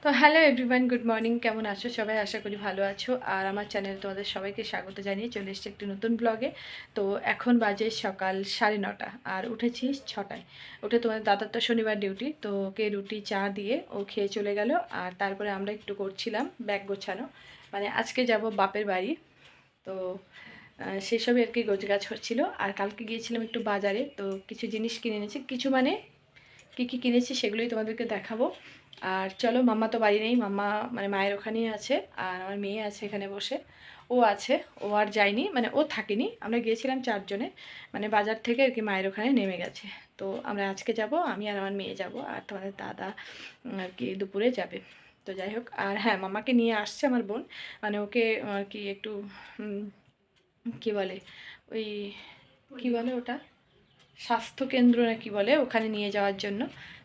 তো hello everyone, good morning. কেমন আছো সবাই? আশা করি ভালো আছো। আর আমার চ্যানেলে তোমাদের সবাইকে স্বাগত জানিয়ে চলে এসেছি একটি নতুন ব্লগে। তো এখন বাজে সকাল 9:30 আর উঠেছি 6টায়। উঠে তোমাদের দাদার তো শনিবার ডিউটি, তো ওকে রুটি চা দিয়ে ও খেয়ে চলে গেল। আর তারপরে আমরা একটু করছিলাম ব্যাগ গোছানো, মানে আজকে যাব বাপের বাড়ি। তো সেসবই আর কি গোছগাছ হচ্ছিলো। আর কালকে গিয়েছিলাম একটু বাজারে, তো কিছু জিনিস কিনে এনেছি, কিছু মানে কী কী কিনেছি সেগুলোই তোমাদেরকে দেখাবো। আর চলো, মাম্মা তো বাড়ি নেই, মাম্মা মানে মায়ের ওখানেই আছে। আর আমার মেয়ে আছে এখানে বসে, ও আছে, ও আর যায়নি, মানে ও থাকেনি। আমরা গিয়েছিলাম 4 জনে, মানে বাজার থেকে আর কি মায়ের ওখানে নেমে গেছে। তো আমরা আজকে যাব, আমি আর আমার মেয়ে যাব, আর তোমাদের দাদা আর কি দুপুরে যাবে। তো যাই হোক, আর হ্যাঁ, মাম্মাকে নিয়ে আসছে আমার বোন, মানে ওকে আর কি একটু কী বলে, ওই কী বলে ওটা, স্বাস্থ্যকেন্দ্র না কি বলে, ওখানে নিয়ে যাওয়ার জন্য।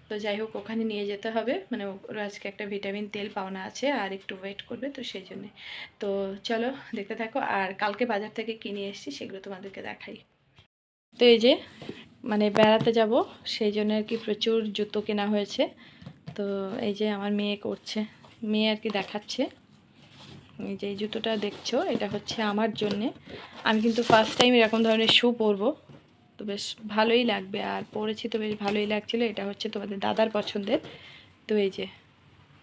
তো যাই হোক, ওখানে নিয়ে যেতে হবে, মানে ওর আজকে একটা ভিটামিন তেল পাওনা আছে আর একটু ওয়েট করবে, তো সেই জন্যে। তো চলো দেখতে থাকো। আর কালকে বাজার থেকে কিনে এসেছি, সেগুলো তোমাদেরকে দেখাই। তো এই যে মানে বেড়াতে যাব, সেই জন্য আর কি প্রচুর জুতো কেনা হয়েছে। তো এই যে আমার মেয়ে করছে, মেয়ে আর কি দেখাচ্ছে। এই যে এই জুতোটা দেখছো, এটা হচ্ছে আমার জন্যে। আমি কিন্তু ফার্স্ট টাইম এরকম ধরনের শু পরবো, তো বেশ ভালোই লাগবে। আর পরেছি তো বেশ ভালোই লাগছিলো। এটা হচ্ছে তোমাদের দাদার পছন্দের। তো এই যে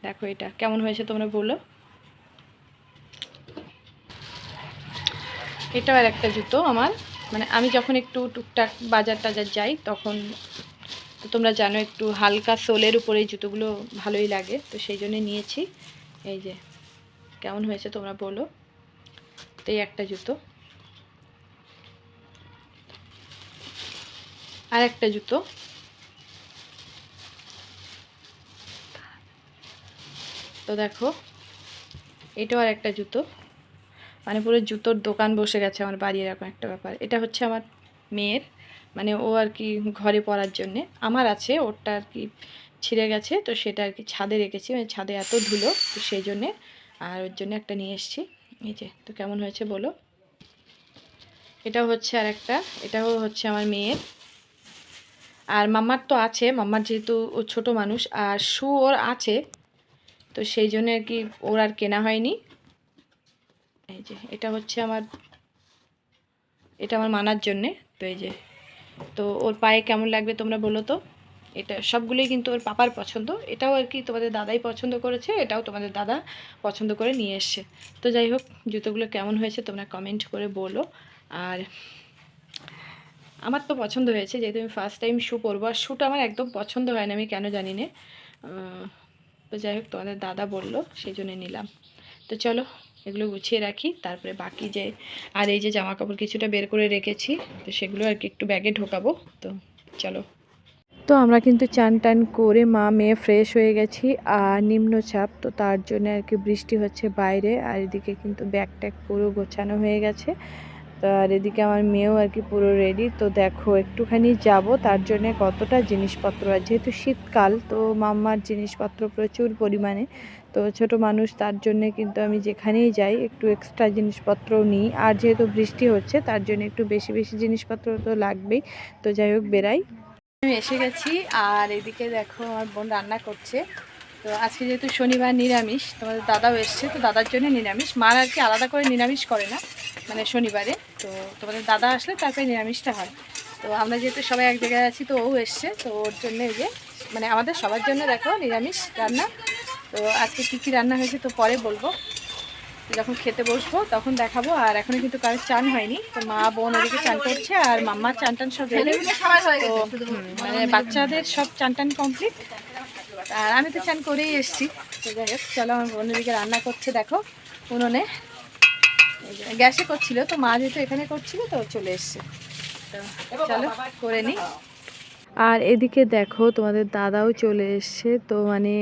দেখো, এটা কেমন হয়েছে তোমরা বলো। এটাও আর একটা জুতো আমার, মানে আমি যখন একটু টুকটাক বাজার টাজার যাই তখন, তো তোমরা জানো একটু হালকা সোলের উপরে এই জুতোগুলো ভালোই লাগে, তো সেই জন্য নিয়েছি। এই যে কেমন হয়েছে তোমরা বলো। তো এই একটা জুতো, আর একটা জুতো, তো দেখো এটাও আর একটা জুতো। মানে পুরো জুতোর দোকান বসে গেছে আমার বাড়ি, এরকম একটা ব্যাপার। এটা হচ্ছে আমার মেয়ের, মানে ও আর কি ঘরে পরার জন্যে। আমার আছে, ওরটা আর কি ছিঁড়ে গেছে, তো সেটা আর কি ছাদে রেখেছি, মানে ছাদে এত ধুলো, তো সেই জন্যে। আর ওর জন্য একটা নিয়ে এসেছি। এই যে, তো কেমন হয়েছে বলো। এটাও হচ্ছে আর একটা, এটাও হচ্ছে আমার মেয়ের। আর মাম্মার তো আছে, মাম্মার যেহেতু ও ছোটো মানুষ, আর শু ওর আছে, তো সেই জন্য আর কি ওর আর কেনা হয়নি। এই যে এটা হচ্ছে আমার, এটা আমার মানার জন্যে। তো এই যে, তো ওর পায়ে কেমন লাগবে তোমরা বলো তো। এটা সবগুলোই কিন্তু ওর পাপার পছন্দ। এটাও আর কি তোমাদের দাদাই পছন্দ করেছে, এটাও তোমাদের দাদা পছন্দ করে নিয়ে এসছে। তো যাই হোক, জুতোগুলো কেমন হয়েছে তোমরা কমেন্ট করে বলো। আর আমার তো পছন্দ হয়েছে, যেহেতু আমি ফার্স্ট টাইম শু পরবো। আর শ্যুটা আমার একদম পছন্দ হয় না, আমি কেন জানি না। তো যাই হোক, তোমাদের দাদা বললো, সেই জন্য নিলাম। তো চলো এগুলো গুছিয়ে রাখি, তারপরে বাকি যে, আর এই যে জামা কাপড় কিছুটা বের করে রেখেছি, তো সেগুলো আর কি একটু ব্যাগে ঢোকাবো। তো চলো। তো আমরা কিন্তু চান টান করে মা মেয়ে ফ্রেশ হয়ে গেছি। আর নিম্নচাপ, তো তার জন্য আর কি বৃষ্টি হচ্ছে বাইরে। আর এদিকে কিন্তু ব্যাগ ট্যাগ পুরো গোছানো হয়ে গেছে। তো আর এদিকে আমার মেয়েও আর কি পুরো রেডি। তো দেখো একটুখানি যাব, তার জন্য কতটা জিনিসপত্র, আর যেহেতু শীতকাল, তো মাম্মার জিনিসপত্র প্রচুর পরিমাণে। তো ছোট মানুষ, তার জন্যে কিন্তু আমি যেখানেই যাই একটু এক্সট্রা জিনিসপত্রও নিই। আর যেহেতু বৃষ্টি হচ্ছে, তার জন্য একটু বেশি বেশি জিনিসপত্র তো লাগবেই। তো যাই হোক, বেরাই। আমি এসে গেছি, আর এদিকে দেখো আমার বোন রান্না করছে। তো আজকে যেহেতু শনিবার নিরামিষ, তোমাদের দাদাও এসছে, তো দাদার জন্য নিরামিষ। মার আর কি আলাদা করে নিরামিষ করে না, মানে শনিবারে। তো তোমাদের দাদা আসলে তারপরে নিরামিষটা হয়। তো আমরা যেহেতু সবাই এক জায়গায় আছি, তো ও এসছে, তো ওর জন্য এই যে, মানে আমাদের সবার জন্য দেখো নিরামিষ রান্না। তো আজকে কী কী রান্না হয়েছে তো পরে বলবো, যখন খেতে বসবো তখন দেখাবো। আর এখনো কিন্তু কারোর চান হয়নি, তো মা বোন ওদিকে চান করছে, আর মাম্মার চান টান সব রেডি। তো মানে বাচ্চাদের সব চান টান কমপ্লিট, আর আমি তো চান করেই এসেছি। তো যাই হোক, চলো আমার বোন ওদিকে রান্না করছে দেখো উনুনে, গ্যাসে করছিল, তো মা যেহেতু এখানে করছিল তো চলে এসছে। তো চলো করে নিই। আর এদিকে দেখো তোমাদের দাদাও চলে এসছে। তো মানে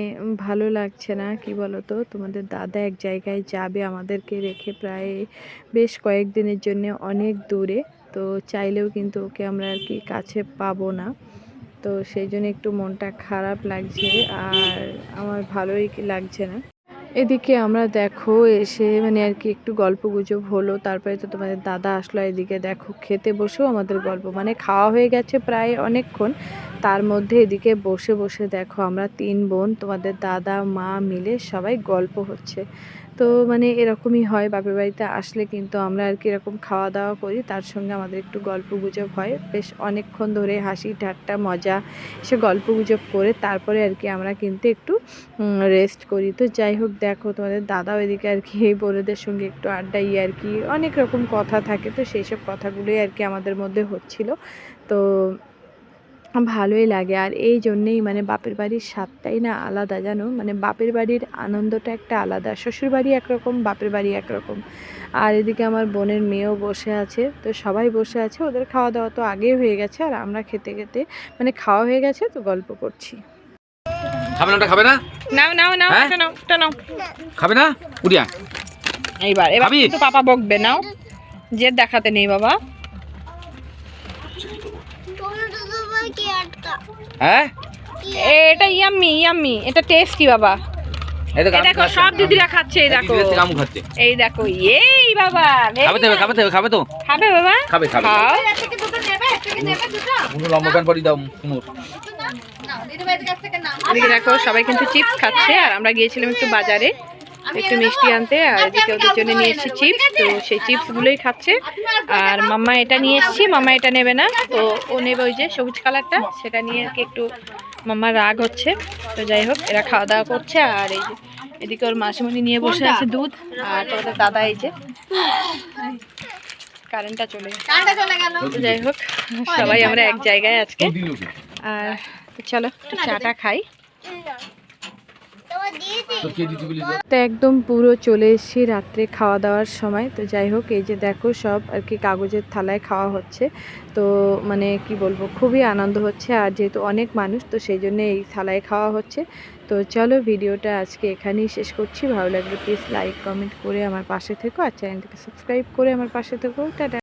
ভালো লাগছে না, কি বলো তো, তোমাদের দাদা এক জায়গায় যাবে আমাদেরকে রেখে, প্রায় বেশ কয়েকদিনের জন্য অনেক দূরে। তো চাইলেও কিন্তু ওকে আমরা আর কি কাছে পাবো না, তো সেই জন্য একটু মনটা খারাপ লাগছে, আর আমার ভালোই লাগছে না। এদিকে আমরা দেখো এসে মানে আর কি একটু গল্প গুজব হলো, তারপরে তো তোমাদের দাদা আসলো। এদিকে দেখো খেতে বসেও আমাদের গল্প, মানে খাওয়া হয়ে গেছে প্রায় অনেকক্ষণ, তার মধ্যে এদিকে বসে বসে দেখো আমরা 3 বোন তোমাদের দাদা মা মিলে সবাই গল্প হচ্ছে। তো মানে এরকমই হয় বাপের বাড়িতে আসলে, কিন্তু আমরা আর কি এরকম খাওয়া দাওয়া করি, তার সঙ্গে আমাদের একটু গল্প গুজব হয় বেশ অনেকক্ষণ ধরে, হাসি ঠাট্টা মজা সে গল্প গুজব করে তারপরে আর কি আমরা কিন্তু একটু রেস্ট করি। তো যাই হোক দেখো তোমাদের দাদাও এদিকে আর কি এই বোনেদের সঙ্গে একটু আড্ডা আর কি অনেক রকম কথা থাকে, তো সেই সব কথাগুলোই আর কি আমাদের মধ্যে হচ্ছিল। তো ভালোই লাগে। আর এই জন্যেই মানে বাপের বাড়ির স্বাদটাই না আলাদা, জানো, মানে বাপের বাড়ির আনন্দটা একটা আলাদা। শ্বশুর বাড়ি একরকম, বাপের বাড়ি একরকম। আর এদিকে আমার বোনের মেয়েও বসে আছে, তো সবাই বসে আছে, ওদের খাওয়া দাওয়া তো আগেই হয়ে গেছে, আর আমরা খেতে খেতে মানে খাওয়া হয়ে গেছে তো গল্প করছি। খাবে না? ওটা খাবে না? নাও নাও নাও, হ্যাঁ? এটা নাও, এটা নাও। খাবে না? উড়িয়া এবার খাবি? কিন্তু পাপা বকবে, নাও, জেদ দেখাতে নেই বাবা। হ্যাঁ, এটা ইয়াম্মি ইয়াম্মি, এটা টেস্টি বাবা। এই তো এই দেখো সব দিদিরা খাচ্ছে, এই দেখো, কামু খাচ্ছে। এই দেখো, এই বাবা খাবে তো, খাবে তো, খাবে তো, খাবে বাবা, খাবে খাবে। খাও। কোনো লম্বা প্যান্ট পরি দাও কোনো। এদিকে দেখো সবাই কিন্তু চিপস খাচ্ছে, আর আমরা গিয়েছিলাম একটু বাজারে একটু মিষ্টি আনতে, আর এদিকে ওদের জন্য নিয়ে এসেছি চিপস, তো সেই চিপসগুলোই খাচ্ছে। আর মাম্মা এটা নিয়ে এসেছি, মাম্মা এটা নেবে না, তো ও নেবে ওই যে সবুজ কালারটা, সেটা নিয়ে আর কি একটু মাম্মার রাগ হচ্ছে। তো যাই হোক এরা খাওয়া দাওয়া করছে, আর এই যে এদিকে ওর মাসিমণি নিয়ে বসে আছে দুধ, আর তোমাদের দাদা এই যে কারেন্টটা চলে গেল। তো যাই হোক সবাই আমরা এক জায়গায় আজকে, আর চলো একটু চাটা খাই। তো একদম পুরো চলে এসেছি রাত্রে খাওয়া দাওয়ার সময়। তো যাই হোক এই যে দেখো সব আর কি কাগজের থালায় খাওয়া হচ্ছে, তো মানে কি বলবো খুবই আনন্দ হচ্ছে, আর যেহেতু অনেক মানুষ তো সেই জন্য এই থালায় খাওয়া হচ্ছে। তো চলো ভিডিওটা আজকে এখানেই শেষ করছি, ভালো লাগলে প্লিজ লাইক কমেন্ট করে আমার পাশে থেকো, আর চ্যানেলটাকে সাবস্ক্রাইব করে আমার পাশে থেকো। টাটা।